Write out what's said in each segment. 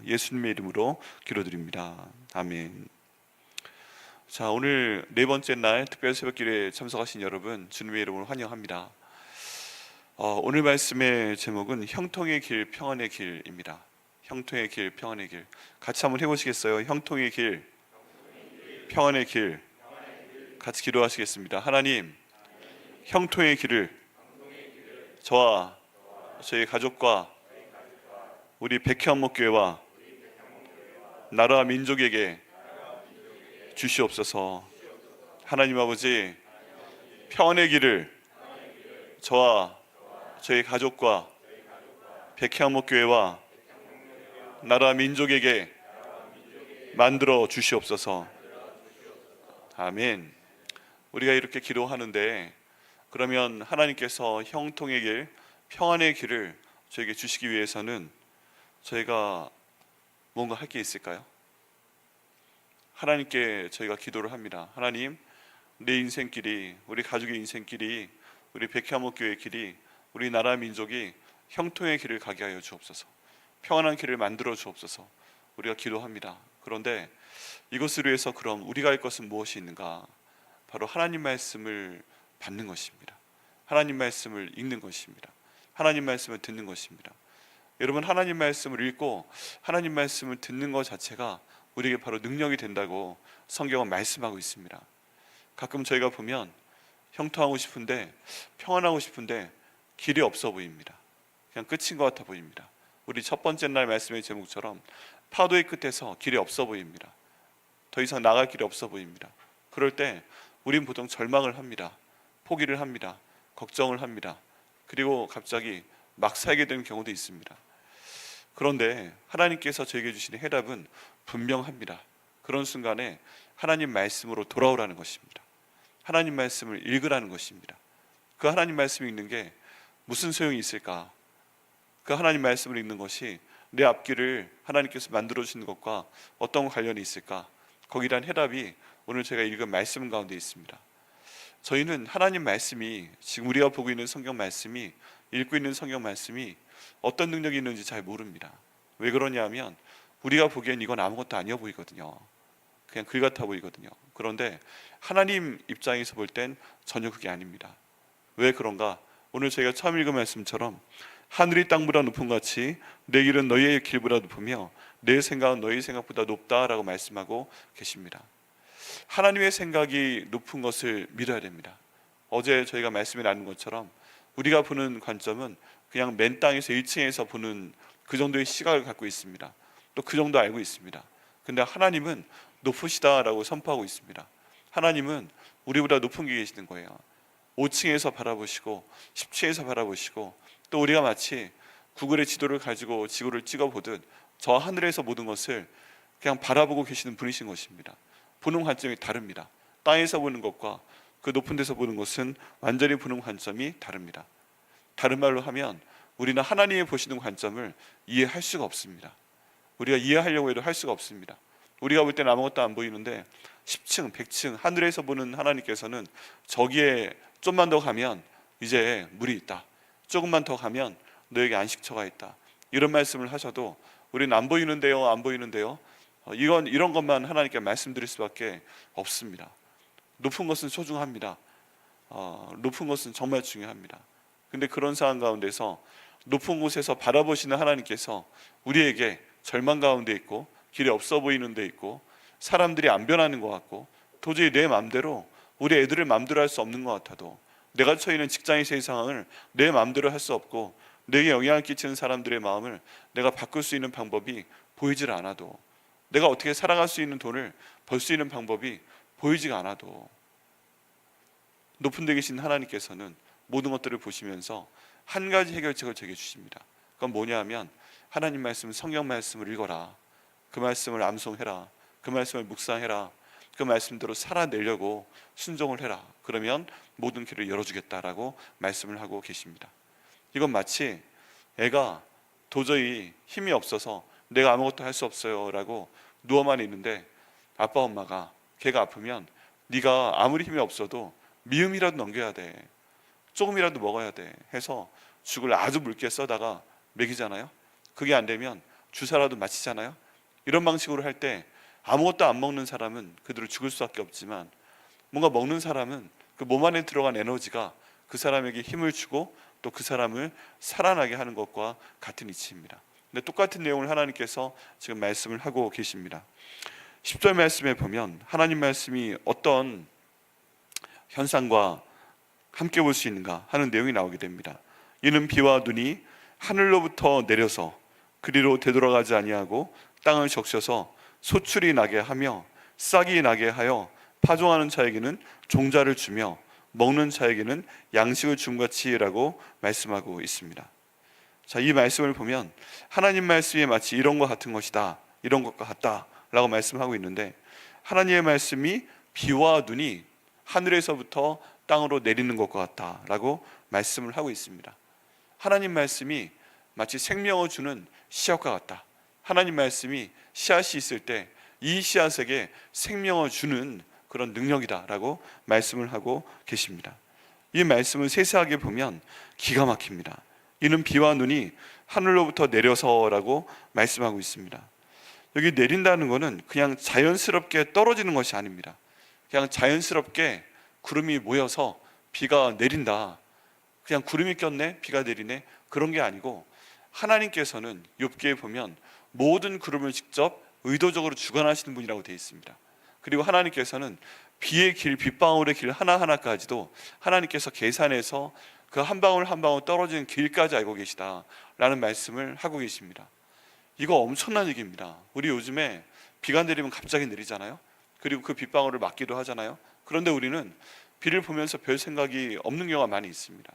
예수님의 이름으로 기도드립니다. 아멘. 자, 오늘 네 번째 날 특별 새벽기도에 참석하신 여러분 주님의 이름으로 환영합니다. 오늘 말씀의 제목은 형통의 길, 평안의 길입니다. 형통의 길, 평안의 길. 같이 한번 해보시겠어요? 형통의 길, 평안의 길. 같이 기도하시겠습니다. 하나님, 형통의 길을 저와 저희 가족과 우리 백현목교회와 나라와 민족에게 주시옵소서. 하나님 아버지, 평안의 길을 저와 저희 가족과 백현목교회와 나라와 민족에게 만들어 주시옵소서. 아멘. 우리가 이렇게 기도하는데 그러면 하나님께서 형통의 길, 평안의 길을 저에게 주시기 위해서는 저희가 뭔가 할 게 있을까요? 하나님께 저희가 기도를 합니다. 하나님, 내 인생길이, 우리 가족의 인생길이, 우리 백현목교회의 길이, 우리 나라 민족이 형통의 길을 가게 하여 주옵소서. 평안한 길을 만들어 주옵소서. 우리가 기도합니다. 그런데 이것을 위해서 그럼 우리가 할 것은 무엇이 있는가? 바로 하나님 말씀을 받는 것입니다. 하나님 말씀을 읽는 것입니다. 하나님 말씀을 듣는 것입니다. 여러분, 하나님 말씀을 읽고 하나님 말씀을 듣는 것 자체가 우리에게 바로 능력이 된다고 성경은 말씀하고 있습니다. 가끔 저희가 보면 형통하고 싶은데, 평안하고 싶은데 길이 없어 보입니다. 그냥 끝인 것 같아 보입니다. 우리 첫 번째 날 말씀의 제목처럼 파도의 끝에서 길이 없어 보입니다. 더 이상 나갈 길이 없어 보입니다. 그럴 때 우린 보통 절망을 합니다. 포기를 합니다. 걱정을 합니다. 그리고 갑자기 막 살게 되는 경우도 있습니다. 그런데 하나님께서 저에게 주시는 해답은 분명합니다. 그런 순간에 하나님 말씀으로 돌아오라는 것입니다. 하나님 말씀을 읽으라는 것입니다. 그 하나님 말씀 읽는 게 무슨 소용이 있을까? 그 하나님 말씀을 읽는 것이 내 앞길을 하나님께서 만들어 주시는 것과 어떤 관련이 있을까? 거기에 대한 해답이 오늘 제가 읽은 말씀 가운데 있습니다. 저희는 하나님 말씀이, 지금 우리가 보고 있는 성경 말씀이, 읽고 있는 성경 말씀이 어떤 능력이 있는지 잘 모릅니다. 왜 그러냐 하면 우리가 보기엔 이건 아무것도 아니어 보이거든요. 그냥 글 같아 보이거든요. 그런데 하나님 입장에서 볼 땐 전혀 그게 아닙니다. 왜 그런가? 오늘 저희가 처음 읽은 말씀처럼 하늘이 땅보다 높은 같이 내 길은 너희의 길보다 높으며 내 생각은 너희 생각보다 높다라고 말씀하고 계십니다. 하나님의 생각이 높은 것을 믿어야 됩니다. 어제 저희가 말씀을 나눈 것처럼 우리가 보는 관점은 그냥 맨 땅에서 1층에서 보는 그 정도의 시각을 갖고 있습니다. 또 그 정도 알고 있습니다. 근데 하나님은 높으시다라고 선포하고 있습니다. 하나님은 우리보다 높은 게 계시는 거예요. 5층에서 바라보시고 10층에서 바라보시고, 또 우리가 마치 구글의 지도를 가지고 지구를 찍어보듯 저 하늘에서 모든 것을 그냥 바라보고 계시는 분이신 것입니다. 보는 관점이 다릅니다. 땅에서 보는 것과 그 높은 데서 보는 것은 완전히 보는 관점이 다릅니다. 다른 말로 하면 우리는 하나님이 보시는 관점을 이해할 수가 없습니다. 우리가 이해하려고 해도 할 수가 없습니다. 우리가 볼 때는 아무것도 안 보이는데 10층, 100층 하늘에서 보는 하나님께서는 저기에 좀만 더 가면 이제 물이 있다, 조금만 더 가면 너에게 안식처가 있다, 이런 말씀을 하셔도 우리는 안 보이는데요, 안 보이는데요, 이런 것만 하나님께 말씀드릴 수밖에 없습니다. 높은 것은 소중합니다. 높은 것은 정말 중요합니다. 근데 그런 상황 가운데서 높은 곳에서 바라보시는 하나님께서 우리에게 절망 가운데 있고 길이 없어 보이는 데 있고 사람들이 안 변하는 것 같고 도저히 내 마음대로 우리 애들을 마음대로 할 수 없는 것 같아도, 내가 처해 있는 직장에서의 상황을 내 마음대로 할 수 없고 내게 영향을 끼치는 사람들의 마음을 내가 바꿀 수 있는 방법이 보이질 않아도, 내가 어떻게 살아갈 수 있는 돈을 벌 수 있는 방법이 보이지가 않아도 높은 데 계신 하나님께서는 모든 것들을 보시면서 한 가지 해결책을 제게 주십니다. 그건 뭐냐 하면 하나님 말씀, 성경 말씀을 읽어라, 그 말씀을 암송해라, 그 말씀을 묵상해라, 그 말씀대로 살아내려고 순종을 해라. 그러면 모든 길을 열어주겠다라고 말씀을 하고 계십니다. 이건 마치 애가 도저히 힘이 없어서 내가 아무것도 할 수 없어요 라고 누워만 있는데 아빠 엄마가 걔가 아프면 네가 아무리 힘이 없어도 미음이라도 넘겨야 돼, 조금이라도 먹어야 돼 해서 죽을 아주 묽게 써다가 먹이잖아요. 그게 안 되면 주사라도 맞히잖아요. 이런 방식으로 할 때 아무것도 안 먹는 사람은 그대로 죽을 수밖에 없지만, 뭔가 먹는 사람은 그 몸 안에 들어간 에너지가 그 사람에게 힘을 주고 또 그 사람을 살아나게 하는 것과 같은 이치입니다. 근데 똑같은 내용을 하나님께서 지금 말씀을 하고 계십니다. 10절 말씀에 보면 하나님 말씀이 어떤 현상과 함께 볼 수 있는가 하는 내용이 나오게 됩니다. 이는 비와 눈이 하늘로부터 내려서 그리로 되돌아가지 아니하고 땅을 적셔서 소출이 나게 하며 싹이 나게 하여 파종하는 자에게는 종자를 주며 먹는 자에게는 양식을 줌같이라고 말씀하고 있습니다. 자, 이 말씀을 보면 하나님 말씀이 마치 이런 것 같은 것이다, 이런 것과 같다라고 말씀하고 있는데, 하나님의 말씀이 비와 눈이 하늘에서부터 땅으로 내리는 것과 같다라고 말씀을 하고 있습니다. 하나님 말씀이 마치 생명을 주는 씨앗과 같다. 하나님 말씀이 씨앗이 있을 때 이 씨앗에게 생명을 주는 그런 능력이다라고 말씀을 하고 계십니다. 이 말씀을 세세하게 보면 기가 막힙니다. 이는 비와 눈이 하늘로부터 내려서라고 말씀하고 있습니다. 여기 내린다는 것은 그냥 자연스럽게 떨어지는 것이 아닙니다. 그냥 자연스럽게 구름이 모여서 비가 내린다, 그냥 구름이 꼈네 비가 내리네, 그런 게 아니고, 하나님께서는 욥기에 보면 모든 구름을 직접 의도적으로 주관하시는 분이라고 되어 있습니다. 그리고 하나님께서는 비의 길, 빗방울의 길 하나하나까지도 하나님께서 계산해서 그 한 방울 한 방울 떨어지는 길까지 알고 계시다라는 말씀을 하고 계십니다. 이거 엄청난 얘기입니다. 우리 요즘에 비가 내리면 갑자기 내리잖아요. 그리고 그 빗방울을 맞기도 하잖아요. 그런데 우리는 비를 보면서 별 생각이 없는 경우가 많이 있습니다.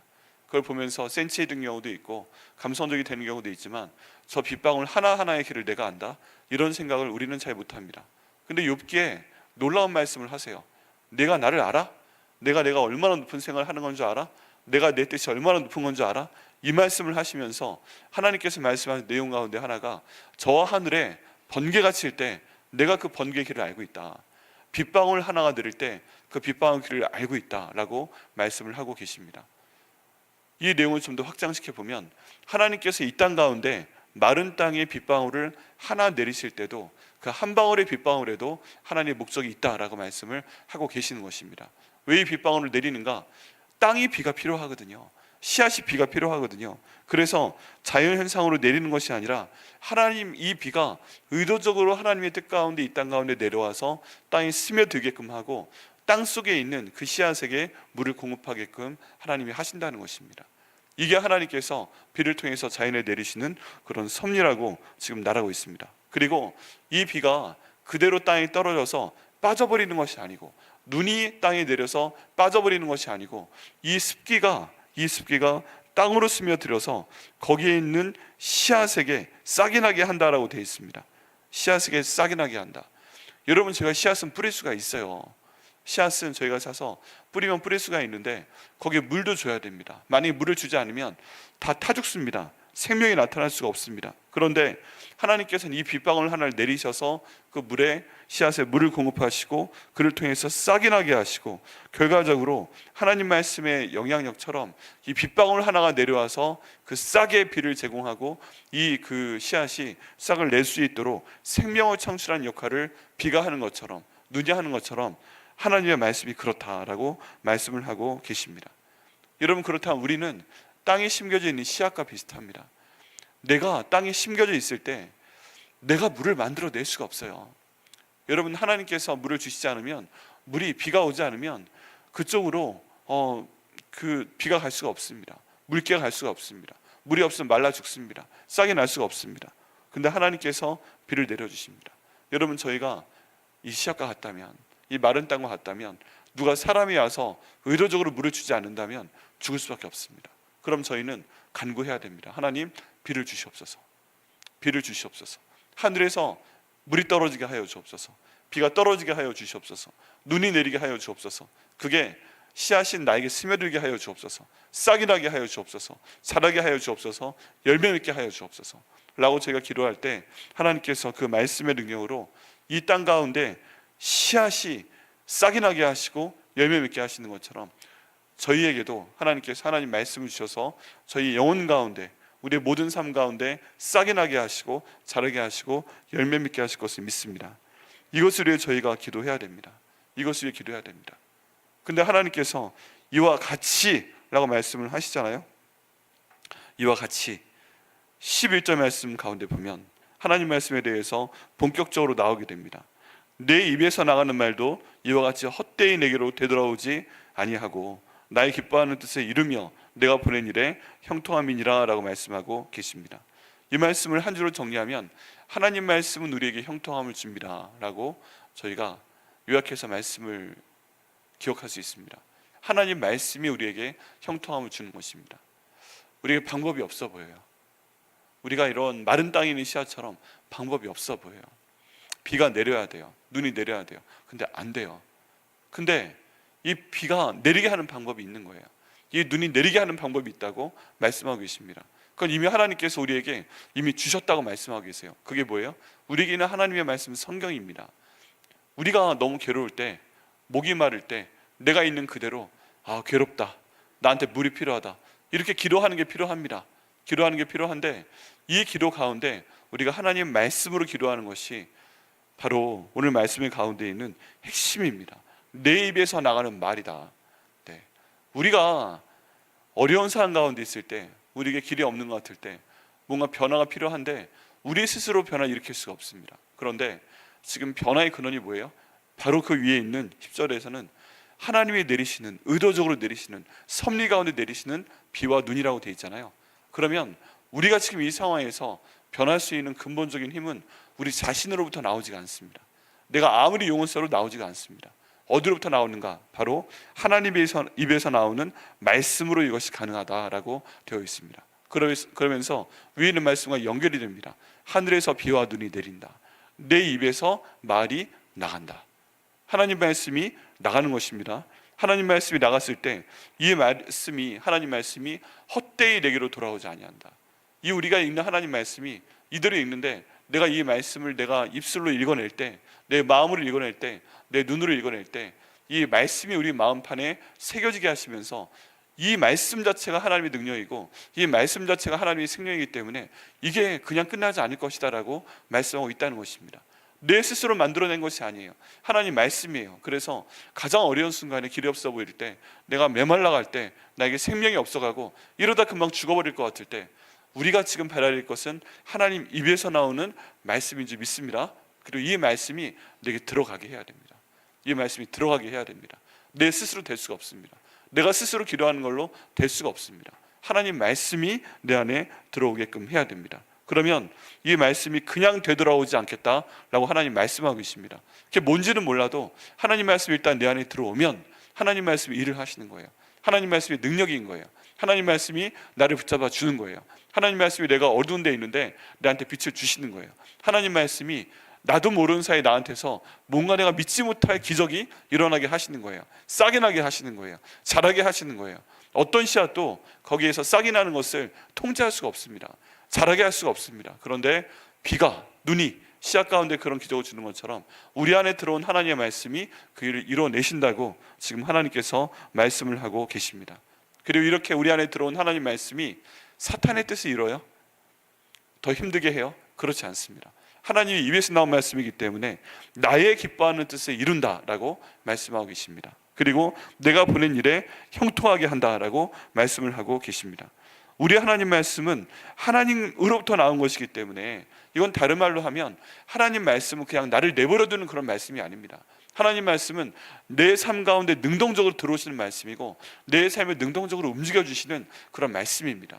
그걸 보면서 센치해진 경우도 있고 감성적이 되는 경우도 있지만, 저 빗방울 하나하나의 길을 내가 안다, 이런 생각을 우리는 잘 못합니다. 근데 욥기에 놀라운 말씀을 하세요. 내가 나를 알아? 내가 얼마나 높은 생각을 하는 건 줄 알아? 내가 내 뜻이 얼마나 높은 건 줄 알아? 이 말씀을 하시면서 하나님께서 말씀하신 내용 가운데 하나가, 저 하늘에 번개가 칠 때 내가 그 번개 길을 알고 있다, 빗방울 하나가 내릴 때 그 빗방울 길을 알고 있다라고 말씀을 하고 계십니다. 이 내용을 좀 더 확장시켜 보면, 하나님께서 이 땅 가운데 마른 땅에 빗방울을 하나 내리실 때도 그 한 방울의 빗방울에도 하나님의 목적이 있다라고 말씀을 하고 계시는 것입니다. 왜 이 빗방울을 내리는가? 땅이 비가 필요하거든요. 씨앗이 비가 필요하거든요. 그래서 자연현상으로 내리는 것이 아니라 하나님, 이 비가 의도적으로 하나님의 뜻 가운데 이 땅 가운데 내려와서 땅에 스며들게끔 하고 땅 속에 있는 그 씨앗에게 물을 공급하게끔 하나님이 하신다는 것입니다. 이게 하나님께서 비를 통해서 자연에 내리시는 그런 섭리라고 지금 말하고 있습니다. 그리고 이 비가 그대로 땅에 떨어져서 빠져버리는 것이 아니고, 눈이 땅에 내려서 빠져버리는 것이 아니고, 이 습기가 땅으로 스며들어서 거기에 있는 씨앗에게 싹이 나게 한다라고 되어 있습니다. 씨앗에게 싹이 나게 한다. 여러분, 제가 씨앗은 뿌릴 수가 있어요. 씨앗은 저희가 사서 뿌리면 뿌릴 수가 있는데 거기에 물도 줘야 됩니다. 만약에 물을 주지 않으면 다 타 죽습니다. 생명이 나타날 수가 없습니다. 그런데 하나님께서는 이 빗방울 하나를 내리셔서 그 물에, 씨앗에 물을 공급하시고 그를 통해서 싹이 나게 하시고, 결과적으로 하나님 말씀의 영향력처럼 이 빗방울 하나가 내려와서 그 싹의 비를 제공하고 이 그 씨앗이 싹을 낼 수 있도록 생명을 창출하는 역할을 비가 하는 것처럼, 눈이 하는 것처럼 하나님의 말씀이 그렇다라고 말씀을 하고 계십니다. 여러분, 그렇다면 우리는 땅에 심겨져 있는 씨앗과 비슷합니다. 내가 땅에 심겨져 있을 때 내가 물을 만들어낼 수가 없어요. 여러분, 하나님께서 물을 주시지 않으면, 비가 오지 않으면 그쪽으로 그 비가 갈 수가 없습니다. 물기가 갈 수가 없습니다. 물이 없으면 말라 죽습니다. 싹이 날 수가 없습니다. 근데 하나님께서 비를 내려주십니다. 여러분, 저희가 이 씨앗과 같다면, 이 마른 땅과 같다면, 누가 사람이 와서 의도적으로 물을 주지 않는다면 죽을 수밖에 없습니다. 그럼 저희는 간구해야 됩니다. 하나님, 비를 주시옵소서. 비를 주시옵소서. 하늘에서 물이 떨어지게 하여 주옵소서. 비가 떨어지게 하여 주시옵소서. 눈이 내리게 하여 주옵소서. 그게 씨앗인 나에게 스며들게 하여 주옵소서. 싹이 나게 하여 주옵소서. 자라게 하여 주옵소서. 열매 맺게 하여 주옵소서 라고 저희가 기도할 때, 하나님께서 그 말씀의 능력으로 이 땅 가운데 씨앗이 싹이 나게 하시고 열매 맺게 하시는 것처럼, 저희에게도 하나님께서 하나님 말씀을 주셔서 저희 영혼 가운데 우리의 모든 삶 가운데 싹이 나게 하시고 자라게 하시고 열매 맺게 하실 것을 믿습니다. 이것을 위해 저희가 기도해야 됩니다. 이것을 위해 기도해야 됩니다. 근데 하나님께서 이와 같이 라고 말씀을 하시잖아요. 이와 같이 11절 말씀 가운데 보면 하나님 말씀에 대해서 본격적으로 나오게 됩니다. 내 입에서 나가는 말도 이와 같이 헛되이 내게로 되돌아오지 아니하고 나의 기뻐하는 뜻에 이르며 내가 보낸 일에 형통함이니라 라고 말씀하고 계십니다. 이 말씀을 한 줄로 정리하면 하나님 말씀은 우리에게 형통함을 줍니다 라고 저희가 요약해서 말씀을 기억할 수 있습니다. 하나님 말씀이 우리에게 형통함을 주는 것입니다. 우리에게 방법이 없어 보여요. 우리가 이런 마른 땅에 있는 씨앗처럼 방법이 없어 보여요. 비가 내려야 돼요. 눈이 내려야 돼요. 근데 안 돼요. 근데 이 비가 내리게 하는 방법이 있는 거예요. 이 눈이 내리게 하는 방법이 있다고 말씀하고 계십니다. 그건 이미 하나님께서 우리에게 이미 주셨다고 말씀하고 계세요. 그게 뭐예요? 우리에게 있는 하나님의 말씀은 성경입니다. 우리가 너무 괴로울 때, 목이 마를 때 내가 있는 그대로 괴롭다, 나한테 물이 필요하다, 이렇게 기도하는 게 필요합니다. 기도하는 게 필요한데 이 기도 가운데 우리가 하나님 말씀으로 기도하는 것이 바로 오늘 말씀의 가운데 있는 핵심입니다. 내 입에서 나가는 말이다. 네. 우리가 어려운 상황 가운데 있을 때, 우리에게 길이 없는 것 같을 때, 뭔가 변화가 필요한데 우리 스스로 변화 일으킬 수가 없습니다. 그런데 지금 변화의 근원이 뭐예요? 바로 그 위에 있는 10절에서는 하나님이 내리시는, 의도적으로 내리시는, 섭리 가운데 내리시는 비와 눈이라고 되어 있잖아요. 그러면 우리가 지금 이 상황에서 변할 수 있는 근본적인 힘은 우리 자신으로부터 나오지가 않습니다. 내가 아무리 용을 써도 나오지가 않습니다. 어디로부터 나오는가? 바로 하나님의 입에서 나오는 말씀으로 이것이 가능하다라고 되어 있습니다. 그러면서 위에 있는 말씀과 연결이 됩니다. 하늘에서 비와 눈이 내린다. 내 입에서 말이 나간다. 하나님 말씀이 나가는 것입니다. 하나님 말씀이 나갔을 때 이 말씀이, 하나님 말씀이 헛되이 내게로 돌아오지 아니한다. 이 우리가 읽는 하나님 말씀이 이대로 읽는데 내가 이 말씀을 내가 입술로 읽어낼 때, 내 마음으로 읽어낼 때, 내 눈으로 읽어낼 때 이 말씀이 우리 마음판에 새겨지게 하시면서 이 말씀 자체가 하나님의 능력이고 이 말씀 자체가 하나님의 생명이기 때문에 이게 그냥 끝나지 않을 것이다 라고 말씀하고 있다는 것입니다. 내 스스로 만들어낸 것이 아니에요. 하나님 말씀이에요. 그래서 가장 어려운 순간에 길이 없어 보일 때, 내가 메말라갈 때, 나에게 생명이 없어가고 이러다 금방 죽어버릴 것 같을 때 우리가 지금 바라야 할 것은 하나님 입에서 나오는 말씀인 줄 믿습니다. 그리고 이 말씀이 내게 들어가게 해야 됩니다. 이 말씀이 들어가게 해야 됩니다. 내 스스로 될 수가 없습니다. 내가 스스로 기도하는 걸로 될 수가 없습니다. 하나님 말씀이 내 안에 들어오게끔 해야 됩니다. 그러면 이 말씀이 그냥 되돌아오지 않겠다라고 하나님 말씀하고 계십니다. 그게 뭔지는 몰라도 하나님 말씀이 일단 내 안에 들어오면 하나님 말씀이 일을 하시는 거예요. 하나님 말씀이 능력인 거예요. 하나님 말씀이 나를 붙잡아 주는 거예요. 하나님 말씀이 내가 어두운 데 있는데 나한테 빛을 주시는 거예요. 하나님 말씀이 나도 모르는 사이에 나한테서 뭔가 내가 믿지 못할 기적이 일어나게 하시는 거예요. 싹이 나게 하시는 거예요. 자라게 하시는 거예요. 어떤 씨앗도 거기에서 싹이 나는 것을 통제할 수가 없습니다. 자라게 할 수가 없습니다. 그런데 비가, 눈이 씨앗 가운데 그런 기적을 주는 것처럼 우리 안에 들어온 하나님의 말씀이 그 일을 이뤄내신다고 지금 하나님께서 말씀을 하고 계십니다. 그리고 이렇게 우리 안에 들어온 하나님 말씀이 사탄의 뜻을 이뤄요? 더 힘들게 해요? 그렇지 않습니다. 하나님의 입에서 나온 말씀이기 때문에 나의 기뻐하는 뜻을 이룬다라고 말씀하고 계십니다. 그리고 내가 보낸 일에 형통하게 한다라고 말씀을 하고 계십니다. 우리 하나님 말씀은 하나님으로부터 나온 것이기 때문에 이건 다른 말로 하면 하나님 말씀은 그냥 나를 내버려두는 그런 말씀이 아닙니다. 하나님 말씀은 내 삶 가운데 능동적으로 들어오시는 말씀이고 내 삶을 능동적으로 움직여주시는 그런 말씀입니다.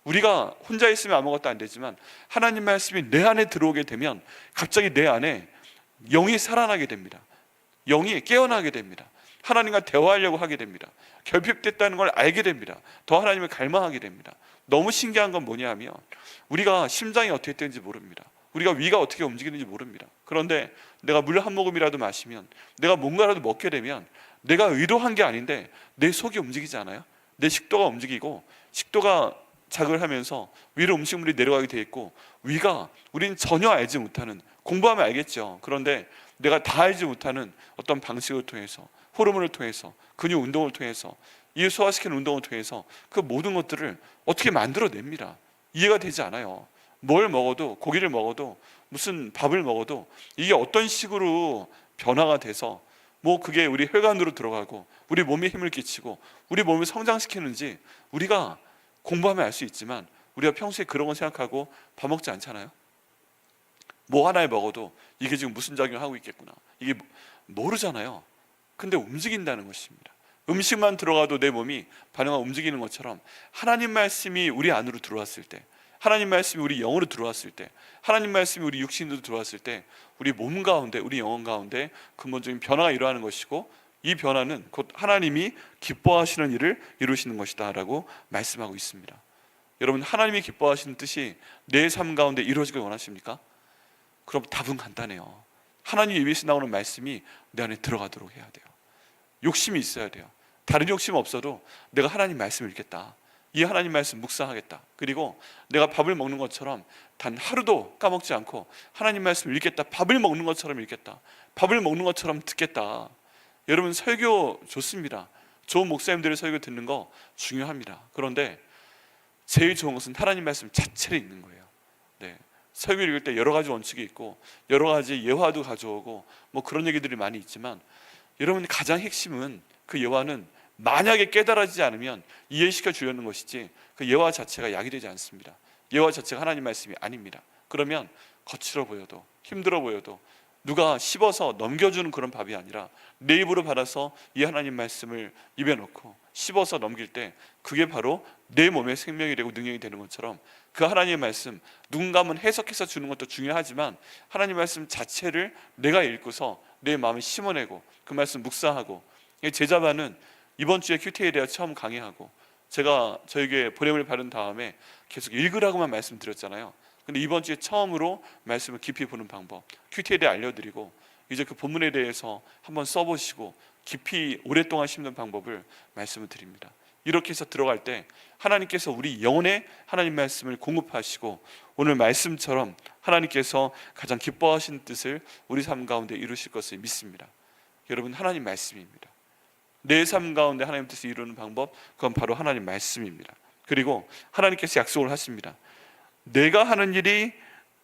우리가 혼자 있으면 아무것도 안 되지만 하나님 말씀이 내 안에 들어오게 되면 갑자기 내 안에 영이 살아나게 됩니다. 영이 깨어나게 됩니다. 하나님과 대화하려고 하게 됩니다. 결핍됐다는 걸 알게 됩니다. 더 하나님을 갈망하게 됩니다. 너무 신기한 건 뭐냐 하면 우리가 심장이 어떻게 되는지 모릅니다. 우리가 위가 어떻게 움직이는지 모릅니다. 그런데 내가 물 한 모금이라도 마시면, 내가 뭔가라도 먹게 되면 내가 의도한 게 아닌데 내 속이 움직이지 않아요? 내 식도가 움직이고 식도가 자극을 하면서 위로 음식물이 내려가게 돼 있고 위가 우리는 전혀 알지 못하는, 공부하면 알겠죠. 그런데 내가 다 알지 못하는 어떤 방식을 통해서, 호르몬을 통해서, 근육 운동을 통해서, 이 소화시키는 운동을 통해서 그 모든 것들을 어떻게 만들어냅니다. 이해가 되지 않아요. 뭘 먹어도, 고기를 먹어도, 무슨 밥을 먹어도 이게 어떤 식으로 변화가 돼서 뭐 그게 우리 혈관으로 들어가고 우리 몸에 힘을 끼치고 우리 몸을 성장시키는지 우리가 공부하면 알 수 있지만 우리가 평소에 그런 거 생각하고 밥 먹지 않잖아요. 뭐 하나에 먹어도 이게 지금 무슨 작용을 하고 있겠구나, 이게 모르잖아요. 근데 움직인다는 것입니다. 음식만 들어가도 내 몸이 반응하고 움직이는 것처럼 하나님 말씀이 우리 안으로 들어왔을 때, 하나님 말씀이 우리 영으로 들어왔을 때, 하나님 말씀이 우리 육신으로 들어왔을 때 우리 몸 가운데, 우리 영혼 가운데 근본적인 변화가 일어나는 것이고, 이 변화는 곧 하나님이 기뻐하시는 일을 이루시는 것이다 라고 말씀하고 있습니다. 여러분, 하나님이 기뻐하시는 뜻이 내 삶 가운데 이루어지길 원하십니까? 그럼 답은 간단해요. 하나님 입에서 나오는 말씀이 내 안에 들어가도록 해야 돼요. 욕심이 있어야 돼요. 다른 욕심 없어도 내가 하나님 말씀을 읽겠다, 이 하나님 말씀 묵상하겠다, 그리고 내가 밥을 먹는 것처럼 단 하루도 까먹지 않고 하나님 말씀을 읽겠다, 밥을 먹는 것처럼 읽겠다, 밥을 먹는 것처럼 듣겠다. 여러분, 설교 좋습니다. 좋은 목사님들의 설교 듣는 거 중요합니다. 그런데 제일 좋은 것은 하나님 말씀 자체를 읽는 거예요. 네. 설교 읽을 때 여러 가지 원칙이 있고 여러 가지 예화도 가져오고 뭐 그런 얘기들이 많이 있지만, 여러분, 가장 핵심은 그 예화는 만약에 깨달아지지 않으면 이해시켜 주려는 것이지 그 예화 자체가 약이 되지 않습니다. 예화 자체가 하나님 말씀이 아닙니다. 그러면 거칠어 보여도, 힘들어 보여도, 누가 씹어서 넘겨주는 그런 밥이 아니라 내 입으로 받아서 이 하나님 말씀을 입에 넣고 씹어서 넘길 때 그게 바로 내 몸의 생명이 되고 능력이 되는 것처럼, 그 하나님의 말씀, 누군가 한번 해석해서 주는 것도 중요하지만 하나님 말씀 자체를 내가 읽고서 내 마음을 심어내고 그 말씀 묵상하고, 제자반은 이번 주에 큐티에 대해 처음 강의하고 제가 저에게 보냄을 받은 다음에 계속 읽으라고만 말씀드렸잖아요. 근데 이번 주에 처음으로 말씀을 깊이 보는 방법, 큐티에 대해 알려드리고 이제 그 본문에 대해서 한번 써보시고 깊이 오랫동안 심는 방법을 말씀을 드립니다. 이렇게 해서 들어갈 때 하나님께서 우리 영혼에 하나님 말씀을 공급하시고 오늘 말씀처럼 하나님께서 가장 기뻐하시는 뜻을 우리 삶 가운데 이루실 것을 믿습니다. 여러분, 하나님 말씀입니다. 내 삶 가운데 하나님 뜻을 이루는 방법, 그건 바로 하나님 말씀입니다. 그리고 하나님께서 약속을 하십니다. 내가 하는 일이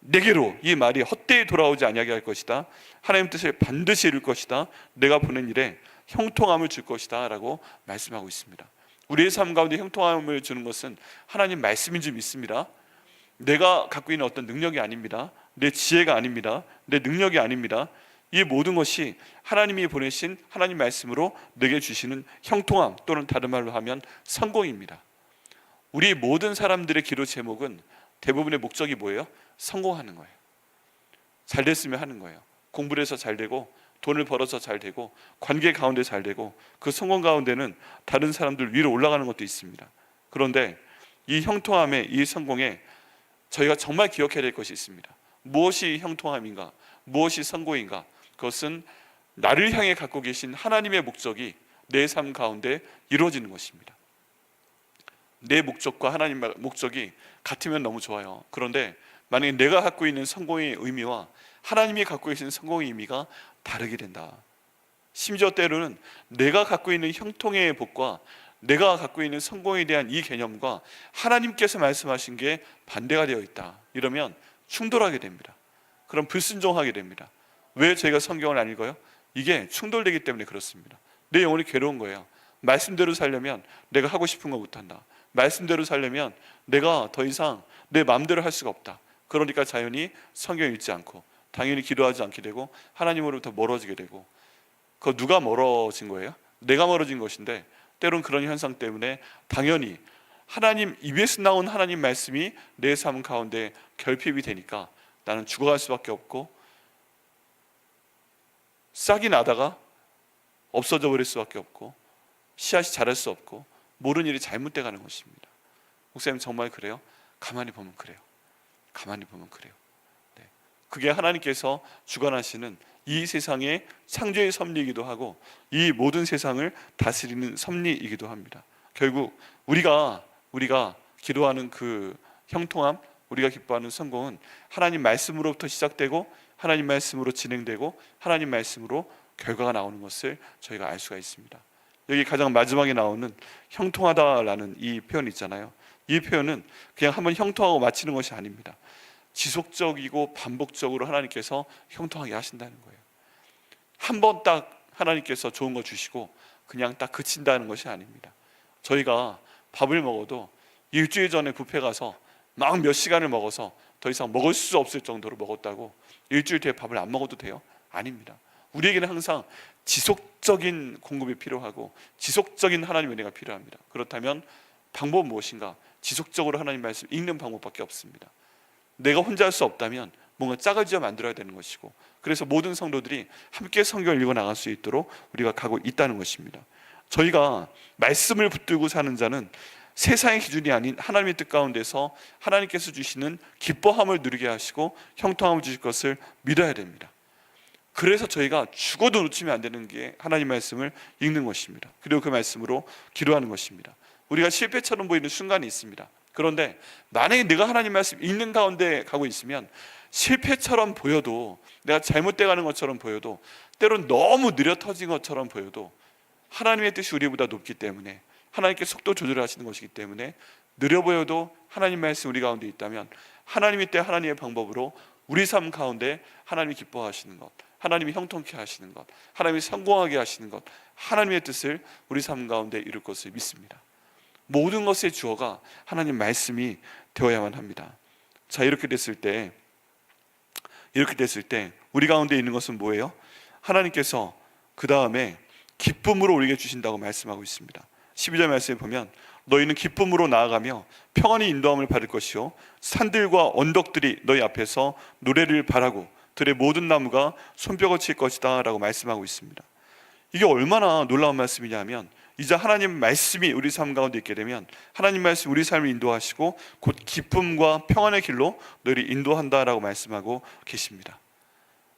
내게로, 이 말이 헛되이 돌아오지 아니하게 할 것이다, 하나님 뜻을 반드시 이룰 것이다, 내가 보낸 일에 형통함을 줄 것이다 라고 말씀하고 있습니다. 우리의 삶 가운데 형통함을 주는 것은 하나님 말씀인 줄 믿습니다. 내가 갖고 있는 어떤 능력이 아닙니다. 내 지혜가 아닙니다. 내 능력이 아닙니다. 이 모든 것이 하나님이 보내신 하나님 말씀으로 내게 주시는 형통함, 또는 다른 말로 하면 성공입니다. 우리 모든 사람들의 기도 제목은 대부분의 목적이 뭐예요? 성공하는 거예요. 잘 됐으면 하는 거예요. 공부를 해서 잘 되고 돈을 벌어서 잘 되고 관계 가운데 잘 되고, 그 성공 가운데는 다른 사람들 위로 올라가는 것도 있습니다. 그런데 이 형통함에, 이 성공에 저희가 정말 기억해야 될 것이 있습니다. 무엇이 형통함인가? 무엇이 성공인가? 그것은 나를 향해 갖고 계신 하나님의 목적이 내 삶 가운데 이루어지는 것입니다. 내 목적과 하나님의 목적이 같으면 너무 좋아요. 그런데 만약에 내가 갖고 있는 성공의 의미와 하나님이 갖고 계신 성공의 의미가 다르게 된다. 심지어 때로는 내가 갖고 있는 형통의 복과 내가 갖고 있는 성공에 대한 이 개념과 하나님께서 말씀하신 게 반대가 되어 있다. 이러면 충돌하게 됩니다. 그럼 불순종하게 됩니다. 왜 저희가 성경을 안 읽어요? 이게 충돌되기 때문에 그렇습니다. 내 영혼이 괴로운 거예요. 말씀대로 살려면 내가 하고 싶은 거 못한다. 말씀대로 살려면 내가 더 이상 내 마음대로 할 수가 없다. 그러니까 자연히 성경 읽지 않고 당연히 기도하지 않게 되고 하나님으로부터 멀어지게 되고, 그거 누가 멀어진 거예요? 내가 멀어진 것인데, 때론 그런 현상 때문에 당연히 하나님 입에서 나온 하나님 말씀이 내 삶 가운데 결핍이 되니까 나는 죽어갈 수밖에 없고 싹이 나다가 없어져 버릴 수밖에 없고 씨앗이 자랄 수 없고 모르는 일이 잘못돼 가는 것입니다. 목사님, 정말 그래요? 가만히 보면 그래요. 가만히 보면 그래요. 네. 그게 하나님께서 주관하시는 이 세상의 창조의 섭리이기도 하고 이 모든 세상을 다스리는 섭리이기도 합니다. 결국 우리가 기도하는 그 형통함, 우리가 기뻐하는 성공은 하나님 말씀으로부터 시작되고 하나님 말씀으로 진행되고 하나님 말씀으로 결과가 나오는 것을 저희가 알 수가 있습니다. 여기 가장 마지막에 나오는 형통하다라는 이 표현 있잖아요. 이 표현은 그냥 한번 형통하고 마치는 것이 아닙니다. 지속적이고 반복적으로 하나님께서 형통하게 하신다는 거예요. 한 번 딱 하나님께서 좋은 거 주시고 그냥 딱 그친다는 것이 아닙니다. 저희가 밥을 먹어도 일주일 전에 뷔페 가서 막 몇 시간을 먹어서 더 이상 먹을 수 없을 정도로 먹었다고 일주일 뒤에 밥을 안 먹어도 돼요? 아닙니다. 우리에게는 항상 지속적인 공급이 필요하고 지속적인 하나님의 은혜가 필요합니다. 그렇다면 방법은 무엇인가? 지속적으로 하나님 말씀 읽는 방법밖에 없습니다. 내가 혼자 할 수 없다면 뭔가 짝을 지어 만들어야 되는 것이고, 그래서 모든 성도들이 함께 성경을 읽어 나갈 수 있도록 우리가 가고 있다는 것입니다. 저희가 말씀을 붙들고 사는 자는 세상의 기준이 아닌 하나님의 뜻 가운데서 하나님께서 주시는 기뻐함을 누리게 하시고 형통함을 주실 것을 믿어야 됩니다. 그래서 저희가 죽어도 놓치면 안 되는 게 하나님 말씀을 읽는 것입니다. 그리고 그 말씀으로 기도하는 것입니다. 우리가 실패처럼 보이는 순간이 있습니다. 그런데 만약에 내가 하나님 말씀 읽는 가운데 가고 있으면 실패처럼 보여도, 내가 잘못돼 가는 것처럼 보여도, 때론 너무 느려 터진 것처럼 보여도 하나님의 뜻이 우리보다 높기 때문에, 하나님께 속도 조절하시는 것이기 때문에 느려 보여도 하나님 말씀 우리 가운데 있다면 하나님의 때 하나님의 방법으로 우리 삶 가운데 하나님이 기뻐하시는 것, 하나님이 형통케 하시는 것, 하나님이 성공하게 하시는 것, 하나님의 뜻을 우리 삶 가운데 이룰 것을 믿습니다. 모든 것의 주어가 하나님 말씀이 되어야만 합니다. 자, 이렇게 됐을 때 우리 가운데 있는 것은 뭐예요? 하나님께서 그 다음에 기쁨으로 우리에게 주신다고 말씀하고 있습니다. 12절 말씀에 보면 너희는 기쁨으로 나아가며 평안히 인도함을 받을 것이요 산들과 언덕들이 너희 앞에서 노래를 바라고 들의 모든 나무가 손뼉을 칠 것이다 라고 말씀하고 있습니다. 이게 얼마나 놀라운 말씀이냐면, 이제 하나님 말씀이 우리 삶 가운데 있게 되면 하나님 말씀 우리 삶을 인도하시고 곧 기쁨과 평안의 길로 너희를 인도한다라고 말씀하고 계십니다.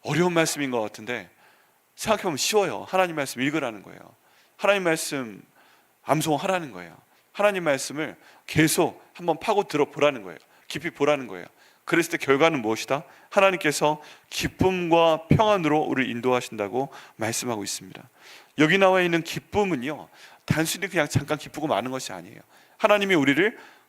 어려운 말씀인 것 같은데 생각해보면 쉬워요. 하나님 말씀 읽으라는 거예요. 하나님 말씀 암송하라는 거예요. 하나님 말씀을 계속 한번 파고 들어보라는 거예요. 깊이 보라는 거예요. 그랬을 때 결과는 무엇이다? 하나님께서 기쁨과 평안으로 우리를 인도하신다고 말씀하고 있습니다. 여기 나와 있는 기쁨은요, 단순히 그냥 잠깐 기쁘고 마는 것이 아니에요. 하나님이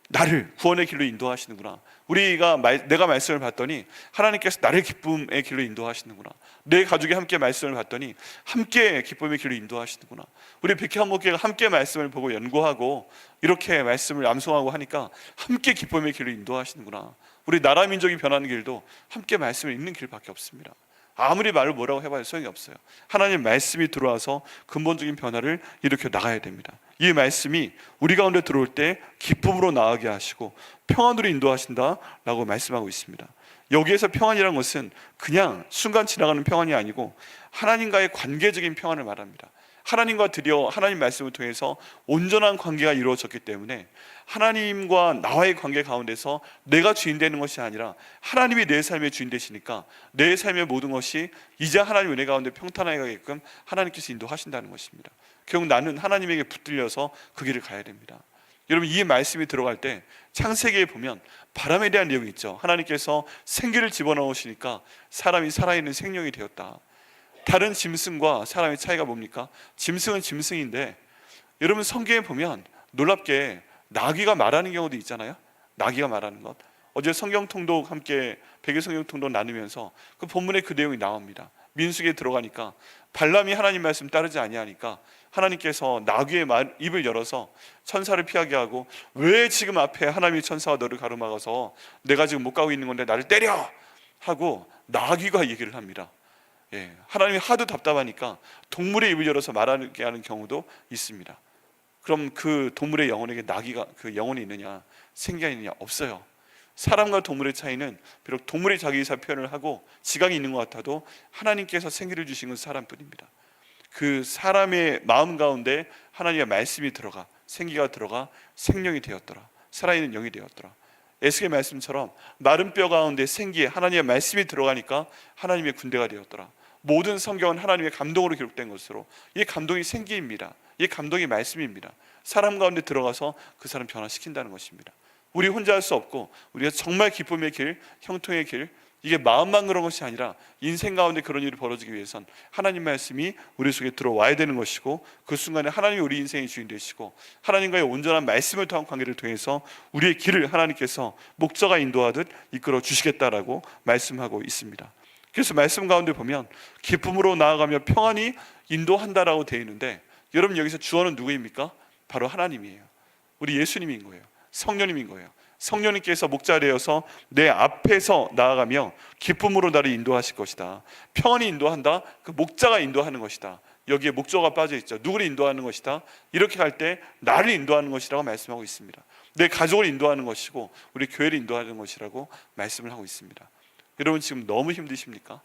나를 구원의 길로 인도하시는구나. 내가 말씀을 봤더니 하나님께서 나를 기쁨의 길로 인도하시는구나. 내 가족이 함께 말씀을 봤더니 함께 기쁨의 길로 인도하시는구나. 우리 백향목회가 함께 말씀을 보고 연구하고 이렇게 말씀을 암송하고 하니까 함께 기쁨의 길로 인도하시는구나. 우리 나라 민족이 변하는 길도 함께 말씀을 읽는 길밖에 없습니다. 아무리 말을 뭐라고 해봐야 소용이 없어요. 하나님 말씀이 들어와서 근본적인 변화를 일으켜 나가야 됩니다. 이 말씀이 우리 가운데 들어올 때 기쁨으로 나아가게 하시고 평안으로 인도하신다라고 말씀하고 있습니다. 여기에서 평안이라는 것은 그냥 순간 지나가는 평안이 아니고 하나님과의 관계적인 평안을 말합니다. 하나님과 드디어 하나님 말씀을 통해서 온전한 관계가 이루어졌기 때문에 하나님과 나와의 관계 가운데서 내가 주인 되는 것이 아니라 하나님이 내 삶의 주인 되시니까 내 삶의 모든 것이 이제 하나님 은혜 가운데 평탄하게 가게끔 하나님께서 인도하신다는 것입니다. 결국 나는 하나님에게 붙들려서 그 길을 가야 됩니다. 여러분, 이 말씀이 들어갈 때 창세기에 보면 바람에 대한 내용이 있죠. 하나님께서 생기를 집어넣으시니까 사람이 살아있는 생명이 되었다. 다른 짐승과 사람의 차이가 뭡니까? 짐승은 짐승인데, 여러분 성경에 보면 놀랍게 나귀가 말하는 경우도 있잖아요. 나귀가 말하는 것. 어제 성경 통독 함께 백일 성경 통독 나누면서 그 본문에 그 내용이 나옵니다. 민수기에 들어가니까 발람이 하나님 말씀 따르지 아니하니까 하나님께서 나귀의 입을 열어서 천사를 피하게 하고, 왜 지금 앞에 하나님의 천사가 너를 가로막아서 내가 지금 못 가고 있는 건데 나를 때려! 하고 나귀가 얘기를 합니다. 하나님이 하도 답답하니까 동물의 입을 열어서 말하게 하는 경우도 있습니다. 그럼 그 동물의 영혼에게 나귀가 그 영혼이 있느냐, 생기가 있느냐? 없어요. 사람과 동물의 차이는 비록 동물이 자기 의사 표현을 하고 지각이 있는 것 같아도 하나님께서 생기를 주신 건 사람뿐입니다. 그 사람의 마음 가운데 하나님의 말씀이 들어가 생기가 들어가 생명이 되었더라. 살아있는 영이 되었더라. 에스겔 말씀처럼 마른 뼈 가운데 생기에 하나님의 말씀이 들어가니까 하나님의 군대가 되었더라. 모든 성경은 하나님의 감동으로 기록된 것으로 이 감동이 생기입니다. 이 감동이 말씀입니다. 사람 가운데 들어가서 그 사람 변화시킨다는 것입니다. 우리 혼자 할 수 없고 우리가 정말 기쁨의 길, 형통의 길, 이게 마음만 그런 것이 아니라 인생 가운데 그런 일이 벌어지기 위해선 하나님 말씀이 우리 속에 들어와야 되는 것이고, 그 순간에 하나님이 우리 인생의 주인 되시고 하나님과의 온전한 말씀을 통한 관계를 통해서 우리의 길을 하나님께서 목자가 인도하듯 이끌어 주시겠다라고 말씀하고 있습니다. 그래서 말씀 가운데 보면 기쁨으로 나아가며 평안히 인도한다라고 되어 있는데, 여러분 여기서 주어는 누구입니까? 바로 하나님이에요. 우리 예수님인 거예요. 성령님인 거예요. 성령님께서 목자 되어서 내 앞에서 나아가며 기쁨으로 나를 인도하실 것이다. 평안히 인도한다. 그 목자가 인도하는 것이다. 여기에 목자가 빠져 있죠. 누구를 인도하는 것이다. 이렇게 할 때 나를 인도하는 것이라고 말씀하고 있습니다. 내 가족을 인도하는 것이고 우리 교회를 인도하는 것이라고 말씀을 하고 있습니다. 여러분 지금 너무 힘드십니까?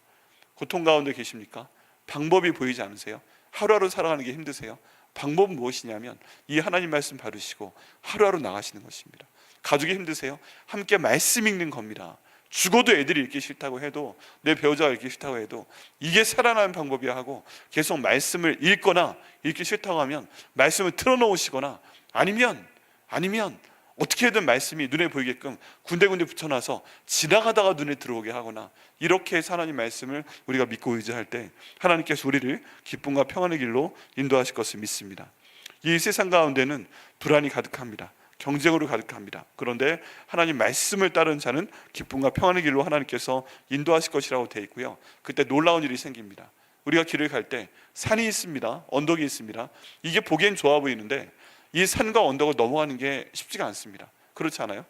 고통 가운데 계십니까? 방법이 보이지 않으세요? 하루하루 살아가는 게 힘드세요? 방법은 무엇이냐면 이 하나님 말씀 받으시고 하루하루 나가시는 것입니다. 가족이 힘드세요? 함께 말씀 읽는 겁니다. 죽어도 애들이 읽기 싫다고 해도, 내 배우자가 읽기 싫다고 해도 이게 살아나는 방법이야 하고 계속 말씀을 읽거나, 읽기 싫다고 하면 말씀을 틀어놓으시거나, 아니면 어떻게든 말씀이 눈에 보이게끔 군데군데 붙여놔서 지나가다가 눈에 들어오게 하거나, 이렇게 해서 하나님 말씀을 우리가 믿고 의지할 때 하나님께서 우리를 기쁨과 평안의 길로 인도하실 것을 믿습니다. 이 세상 가운데는 불안이 가득합니다. 경쟁으로 가득합니다. 그런데 하나님 말씀을 따른 자는 기쁨과 평안의 길로 하나님께서 인도하실 것이라고 되어 있고요. 그때 놀라운 일이 생깁니다. 우리가 길을 갈 때 산이 있습니다. 언덕이 있습니다. 이게 보기엔 좋아 보이는데 이 산과 언덕을 넘어가는 게 쉽지가 않습니다. 그렇지 않아요?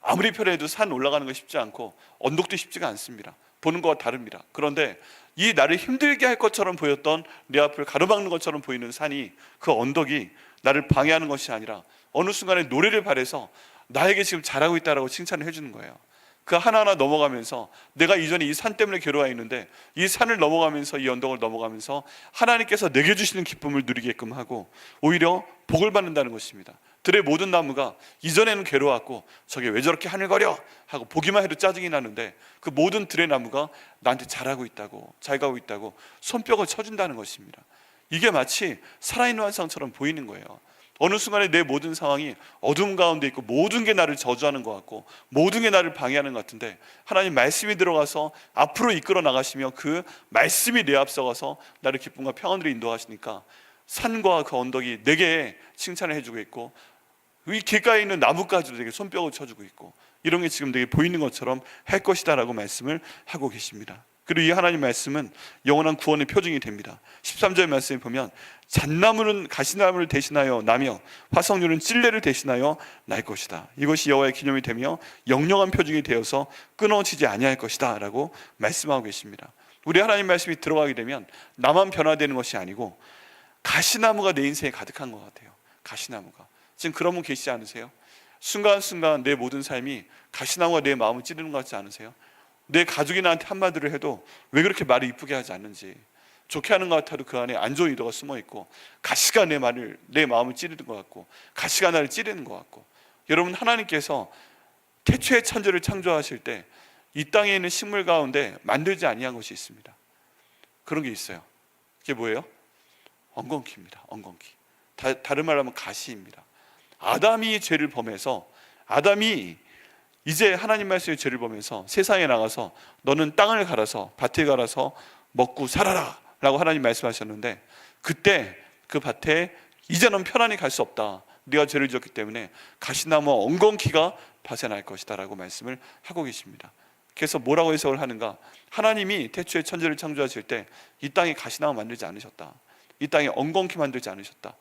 아무리 편해도 산 올라가는 거 쉽지 않고 언덕도 쉽지가 않습니다. 보는 거와 다릅니다. 그런데 이 나를 힘들게 할 것처럼 보였던, 내 앞을 가로막는 것처럼 보이는 산이, 그 언덕이 나를 방해하는 것이 아니라 어느 순간에 노래를 발해서 나에게 지금 잘하고 있다라고 칭찬을 해주는 거예요. 그 하나하나 넘어가면서 내가 이전에 이 산 때문에 괴로워했는데 이 산을 넘어가면서, 이 언덕을 넘어가면서 하나님께서 내게 주시는 기쁨을 누리게끔 하고 오히려 복을 받는다는 것입니다. 들의 모든 나무가 이전에는 괴로웠고 저게 왜 저렇게 하늘거려 하고 보기만 해도 짜증이 나는데, 그 모든 들의 나무가 나한테 잘하고 있다고, 잘 가고 있다고 손뼉을 쳐준다는 것입니다. 이게 마치 살아있는 환상처럼 보이는 거예요. 어느 순간에 내 모든 상황이 어둠 가운데 있고 모든 게 나를 저주하는 것 같고 모든 게 나를 방해하는 것 같은데, 하나님 말씀이 들어가서 앞으로 이끌어 나가시며 그 말씀이 내 앞서가서 나를 기쁨과 평안으로 인도하시니까 산과 그 언덕이 내게 칭찬을 해주고 있고, 이 길가에 있는 나무까지도 되게 손뼉을 쳐주고 있고, 이런 게 지금 되게 보이는 것처럼 할 것이다 라고 말씀을 하고 계십니다. 그리고 이 하나님 말씀은 영원한 구원의 표징이 됩니다. 13절 말씀에 보면 잣나무는 가시나무를 대신하여 나며 화석류는 찔레를 대신하여 날 것이다. 이것이 여호와의 기념이 되며 영영한 표징이 되어서 끊어지지 아니할 것이다 라고 말씀하고 계십니다. 우리 하나님 말씀이 들어가게 되면 나만 변화되는 것이 아니고 가시나무가 내 인생에 가득한 것 같아요. 가시나무가 지금 그런 분 계시지 않으세요? 순간순간 내 모든 삶이 가시나무가 내 마음을 찌르는 것 같지 않으세요? 내 가족이 나한테 한마디를 해도 왜 그렇게 말을 이쁘게 하지 않는지, 좋게 하는 것 같아도 그 안에 안 좋은 의도가 숨어 있고, 가시가 내 마음을 찌르는 것 같고, 가시가 나를 찌르는 것 같고. 여러분, 하나님께서 태초에 천지를 창조하실 때 이 땅에 있는 식물 가운데 만들지 아니한 것이 있습니다. 그런 게 있어요. 그게 뭐예요? 엉겅퀴입니다. 엉겅퀴. 다른 말로 하면 가시입니다. 아담이 죄를 범해서, 아담이 이제 하나님 말씀의 죄를 범해서 세상에 나가서 너는 땅을 갈아서, 밭을 갈아서 먹고 살아라 라고 하나님 말씀하셨는데, 그때 그 밭에 이제는 편안히 갈 수 없다, 네가 죄를 지었기 때문에 가시나무와 엉겅퀴가 밭에 날 것이다 라고 말씀을 하고 계십니다. 그래서 뭐라고 해석을 하는가? 하나님이 태초에 천지를 창조하실 때 이 땅에 가시나무 만들지 않으셨다, 이 땅에 엉겅퀴 만들지 않으셨다.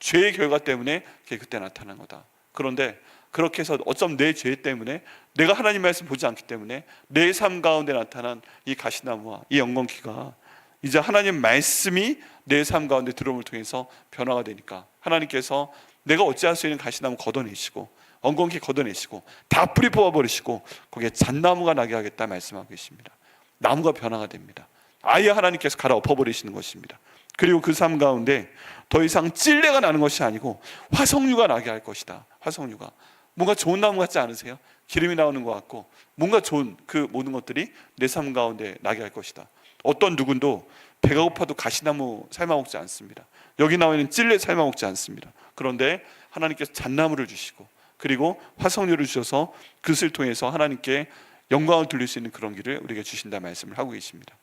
죄의 결과 때문에 그게 그때 나타난 거다. 그런데 그렇게 해서 어쩜 내 죄 때문에, 내가 하나님 말씀 보지 않기 때문에 내 삶 가운데 나타난 이 가시나무와 이 엉겅퀴가 이제 하나님 말씀이 내 삶 가운데 들어옴을 통해서 변화가 되니까 하나님께서 내가 어찌할 수 있는 가시나무 걷어내시고 엉겅퀴 걷어내시고 다 뿌리 뽑아버리시고 거기에 잣나무가 나게 하겠다 말씀하고 계십니다. 나무가 변화가 됩니다. 아예 하나님께서 갈아엎어버리시는 것입니다. 그리고 그 삶 가운데 더 이상 찔레가 나는 것이 아니고 화석류가 나게 할 것이다. 화석류가 뭔가 좋은 나무 같지 않으세요? 기름이 나오는 것 같고 뭔가 좋은 그 모든 것들이 내 삶 가운데 나게 할 것이다. 어떤 누군도 배가 고파도 가시나무 삶아 먹지 않습니다. 여기 나와 있는 찔레 삶아 먹지 않습니다. 그런데 하나님께서 잣나무를 주시고 그리고 화석류를 주셔서 그것을 통해서 하나님께 영광을 돌릴 수 있는 그런 길을 우리에게 주신다 말씀을 하고 계십니다.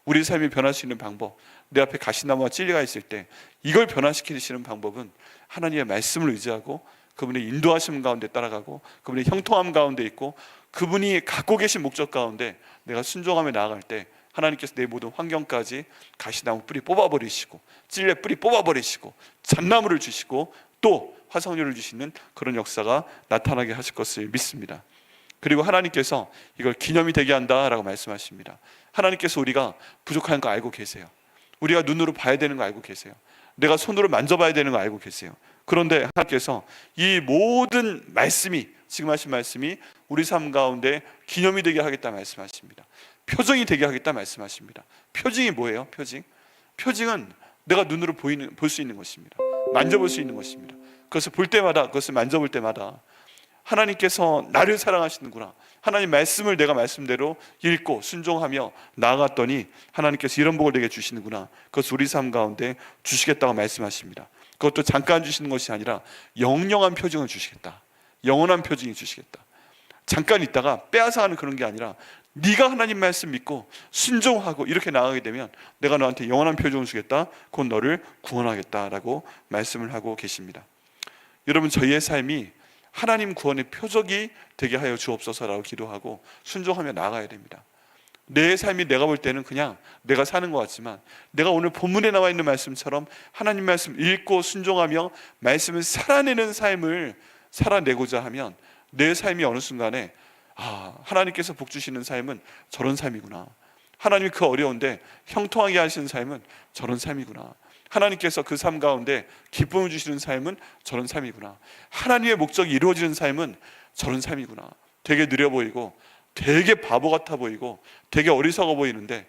우리 삶이 변할 수 있는 방법, 내 앞에 가시나무와 찔레가 있을 때 이걸 변화시키시는 방법은 하나님의 말씀을 의지하고 그분의 인도하심 가운데 따라가고 그분의 형통함 가운데 있고 그분이 갖고 계신 목적 가운데 내가 순종하며 나아갈 때 하나님께서 내 모든 환경까지 가시나무 뿌리 뽑아버리시고 찔레 뿌리 뽑아버리시고 잣나무를 주시고 또 화석류를 주시는 그런 역사가 나타나게 하실 것을 믿습니다. 그리고 하나님께서 이걸 기념이 되게 한다라고 말씀하십니다. 하나님께서 우리가 부족한 거 알고 계세요. 우리가 눈으로 봐야 되는 거 알고 계세요. 내가 손으로 만져봐야 되는 거 알고 계세요. 그런데 하나님께서 이 모든 말씀이, 지금 하신 말씀이 우리 삶 가운데 기념이 되게 하겠다 말씀하십니다. 표징이 되게 하겠다 말씀하십니다. 표징이 뭐예요? 표징은 내가 눈으로 볼 수 있는 것입니다. 만져볼 수 있는 것입니다. 그것을 볼 때마다, 그것을 만져볼 때마다 하나님께서 나를 사랑하시는구나, 하나님 말씀을 내가 말씀대로 읽고 순종하며 나아갔더니 하나님께서 이런 복을 내게 주시는구나, 그것을 우리 삶 가운데 주시겠다고 말씀하십니다. 그것도 잠깐 주시는 것이 아니라 영영한 표징을 주시겠다, 영원한 표징이 주시겠다. 잠깐 있다가 빼앗아가는 그런 게 아니라 네가 하나님 말씀 믿고 순종하고 이렇게 나아가게 되면 내가 너한테 영원한 표징을 주겠다, 곧 너를 구원하겠다라고 말씀을 하고 계십니다. 여러분, 저희의 삶이 하나님 구원의 표적이 되게 하여 주옵소서라고 기도하고 순종하며 나아가야 됩니다. 내 삶이 내가 볼 때는 그냥 내가 사는 것 같지만 내가 오늘 본문에 나와 있는 말씀처럼 하나님 말씀 읽고 순종하며 말씀을 살아내는 삶을 살아내고자 하면 내 삶이 어느 순간에 하나님께서 복 주시는 삶은 저런 삶이구나, 하나님이 그 어려운데 형통하게 하시는 삶은 저런 삶이구나, 하나님께서 그 삶 가운데 기쁨을 주시는 삶은 저런 삶이구나, 하나님의 목적이 이루어지는 삶은 저런 삶이구나. 되게 느려 보이고 되게 바보 같아 보이고 되게 어리석어 보이는데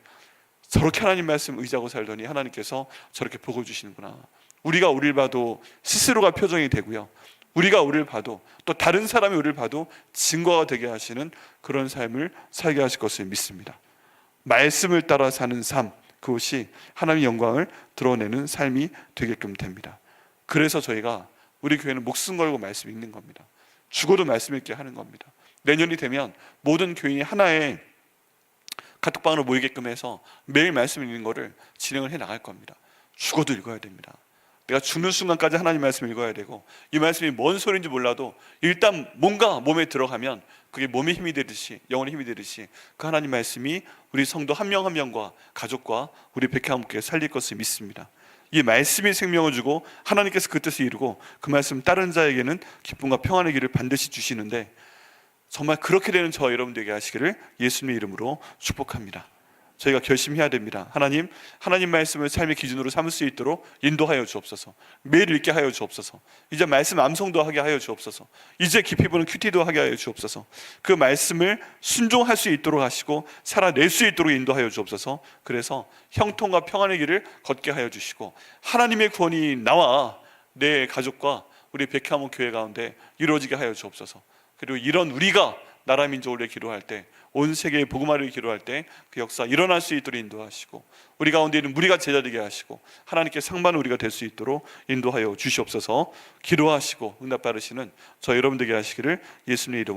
저렇게 하나님 말씀 의지하고 살더니 하나님께서 저렇게 복을 주시는구나. 우리가 우리를 봐도 스스로가 표정이 되고요, 우리가 우리를 봐도 또 다른 사람이 우리를 봐도 증거가 되게 하시는 그런 삶을 살게 하실 것을 믿습니다. 말씀을 따라 사는 삶, 그것이 하나님의 영광을 드러내는 삶이 되게끔 됩니다. 그래서 저희가 우리 교회는 목숨 걸고 말씀 읽는 겁니다. 죽어도 말씀 읽게 하는 겁니다. 내년이 되면 모든 교인이 하나의 카톡방으로 모이게끔 해서 매일 말씀 읽는 거를 진행을 해 나갈 겁니다. 죽어도 읽어야 됩니다. 내가 죽는 순간까지 하나님 말씀 읽어야 되고, 이 말씀이 뭔 소리인지 몰라도 일단 뭔가 몸에 들어가면 그게 몸에 힘이 되듯이, 영혼에 힘이 되듯이 그 하나님 말씀이 우리 성도 한 명 한 명과 가족과 우리 백향함께 살릴 것을 믿습니다. 이 말씀이 생명을 주고 하나님께서 그 뜻을 이루고 그 말씀 따른 자에게는 기쁨과 평안의 길을 반드시 주시는데, 정말 그렇게 되는 저 여러분 되게 하시기를 예수님의 이름으로 축복합니다. 저희가 결심해야 됩니다. 하나님 말씀을 삶의 기준으로 삼을 수 있도록 인도하여 주옵소서. 매일 읽게 하여 주옵소서. 이제 말씀 암송도 하게 하여 주옵소서. 이제 깊이 보는 큐티도 하게 하여 주옵소서. 그 말씀을 순종할 수 있도록 하시고 살아낼 수 있도록 인도하여 주옵소서. 그래서 형통과 평안의 길을 걷게 하여 주시고 하나님의 구원이 나와 내 가족과 우리 백향원 교회 가운데 이루어지게 하여 주옵소서. 그리고 이런 우리가 나라 민족을 위해 기도할 때, 온 세계의 복음화를 기도할 때 그 역사 일어날 수 있도록 인도하시고 우리 가운데 있는 무리가 제자되게 하시고 하나님께 상반 우리가 될 수 있도록 인도하여 주시옵소서. 기도하시고 응답 받으시는 저 여러분 되게 하시기를 예수님의 이름으로